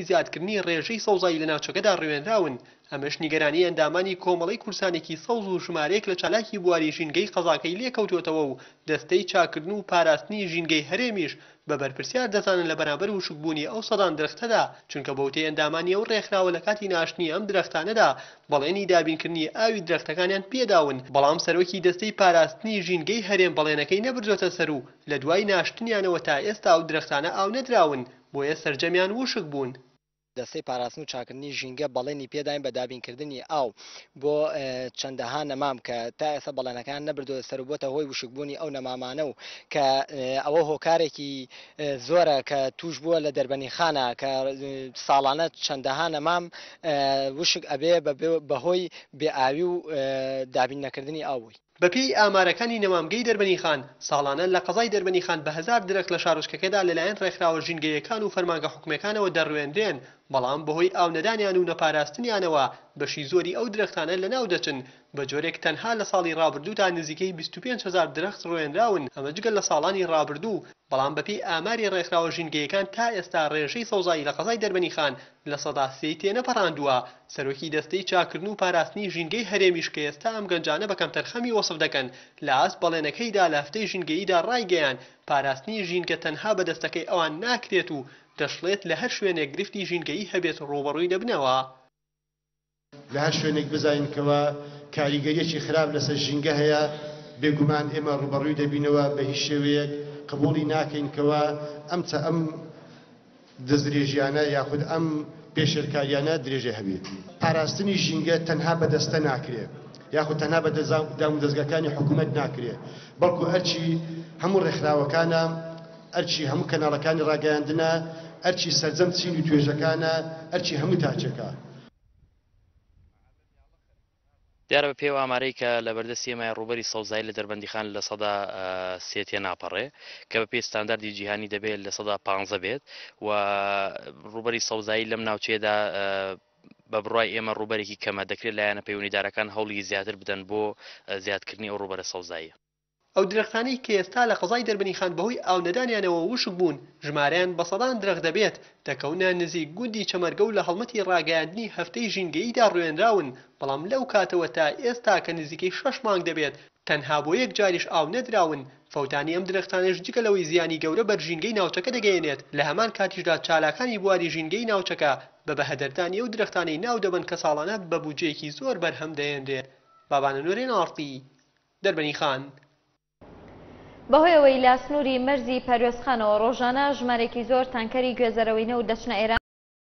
زیادکردنی ڕێژەی سەوزایی لە ناوچەکەدا ڕوێنراون. ئەمەش نیگەرانی ئەندامانی کۆمەڵەی کورسانێکی سەوز و ژمارەیەک لە چالاکی بواری ژینگەی قەزاکەی لێکەوتوتەوە و دەستەی چاکردن و پاراستنی ژینگەی هەرێمیش بە بەرپرسیار دەزانن لە بەرامبەر وشکبوونی ئەو سەدان درەختەدا، چونکە بەوتەی ئەندامانی ئەو ڕێکخراوە لە کاتی ناشتنی ئەم درەختانەدا بەڵێنی دابینکردنی ئاوی درەختەکانیان پێداون، بەڵام سەرۆکی دەستەی پاراستنی ژینگەی هەرێم بەڵێنەکەی نەبردوتە سەر و لە دوای ناشتنیانەوە تا ئێستا ئەو درەختانە ئاو نەدراون، بۆیە سەرجەمیان وشک بوون. دەستەی پاراستن و چاکردنی ژینگە بەڵێنی پێداین بە دابینکردنی ئاو بۆ چەندەها نەمام کە تا ئێستا بەڵێنەکان نەبردووە سەر بۆتە هۆی وشکبوونی ئەو نەمامانە و کە ئەوە هۆکارێکی زۆرە کە توش بووە لە دەربەنی خانە کە ساڵانە چەندەها نەمام وشک ئەبێ بەهۆی بێئاوی و دابین نەکردنی ئاوی. بەپێی ئامارەکانی نەمامگەی دەربەنی خان ساڵانە لە قەزای دەربەنی خان بە 1000 درەخت لە شارۆچکەکەدا لەلایەن ڕێکخراوە ژینگەیەکان و فەرمانگە حکومەکانەوە دەڕوێنرێن، بەڵام بەهۆی ئاونەدانیان و نەپاراستنیانەوە بەشی زۆری ئەو درەختانە لەناو دەچن. بە جۆرێک تەنها لە ساڵی ڕابردوو تا نزیکەی 25000 درەخت ڕوێنراون، ئەمە جگەل لە ساڵانی ڕابردوو، بەڵام بەپێی ئاماری ڕێکخراوە ژینگەیەکان تا ئێستا ڕێژەی سەوزایی لە قەزای دەربەنی خان لە سەدا 3 تێنەپەڕاندووە. سەرۆکی دەستەی چاکردن و پاراستنی ژینگەی هەرێمیش کە ئێستا ئەم گەنجانە بە کەمتەرخەمی وەسف دەکەن لە ئاست بەڵێنەکەیدا لە هەفتەی ژینگەییدا ڕایگەیان پاراستنی ژینگە تەنها بە دەستەکەی ئەوان ناکرێت و دەشڵێت لە هەر شوێنێک گرفتی ژینگەیی هەبێت ڕوبەڕووی دەبنەوە. لە هەر شوێنێک بزانینکەوە کاریگەریەکی خراپ لەسەر ژینگە هەیە، بێگومان ئێمە ڕوبەڕووی دەبینەوە بە هیچ شێوەیەک قبوڵی ناکەینکەوە ئەم دەستدرێژیانە یاخود ئەم پێشێرکاریانە درێژە هەبێت. پاراستنی ژینگە تەنها بە دەستە ناکرێت یاخود تەنها بە دام و دەستگاکانی حکوومەت ناکرێت، بەڵکو ئەرچی هەموو ڕێکخراوەکانە، ئەرچی هەموو کەناڵەکانی ڕاگەیاندنە، ئەرچی سەرجەم چین و توێژەکانە، ئەرچی هەموو تاچەکە. دیارە بە پێوە ئامارەی کە لە بەردەستی ئێمە ڕوبەری سەوزایی لە دەربەندی خان لە سەدا 3 تێناپەڕێ کە بە پێی ستانداردی جیهانی دەبێت لە سەدا 15 بێت و ڕوبەری سەوزایی لەم ناوچەیەدا بە بڕای ئێمە ڕوبەرێکی کەمە، دەکرێت لایەنە پەیوەندیدارەکان هەوڵی زیاتر بدەن بۆ زیادکردنی ئەو ڕوبەرە سەوزاییە. ئەو درەختانەی کە ئێستا لە قەزای دەربەنی خان بەهۆی ئاونەدانیانەوە وشک بوون ژمارەیان بە سەدان درەخت دەبێت، دەکەونە نزیک گوندی چەمەرگە و لە هەڵمەتی ڕاگەیاندنی هەفتەی ژینگەییدا ڕوێنراون، بەڵام لەو کاتەوە تا ئێستا کە نزیکەی 6 مانگ دەبێت تەنها بۆ یەک جاریش ئاو نەدراون. فەوتانی ئەم درەختانەش جگەلەوەی زیانی گەورە بەر ژینگەی ناوچەکە دەگەیەنێت، لە هەمان کاتیشدا چالاکانی بواری ژینگەی ناوچەکە بە بەهەدەردانی ئەو درەختانەی ناو دەبن کە ساڵانە بە بودجەیەکی زۆر بەرهەم دەهێنرێت. بابانە نورێن ئاڕتی، دەربەنی خان. بەهۆیەوەی لاسنووری مەرزی پەروێزخانەوە ڕۆژانە ژمارێکی زۆر تانکەری گوێزەرەوەی نەوت دەچنە ئێران.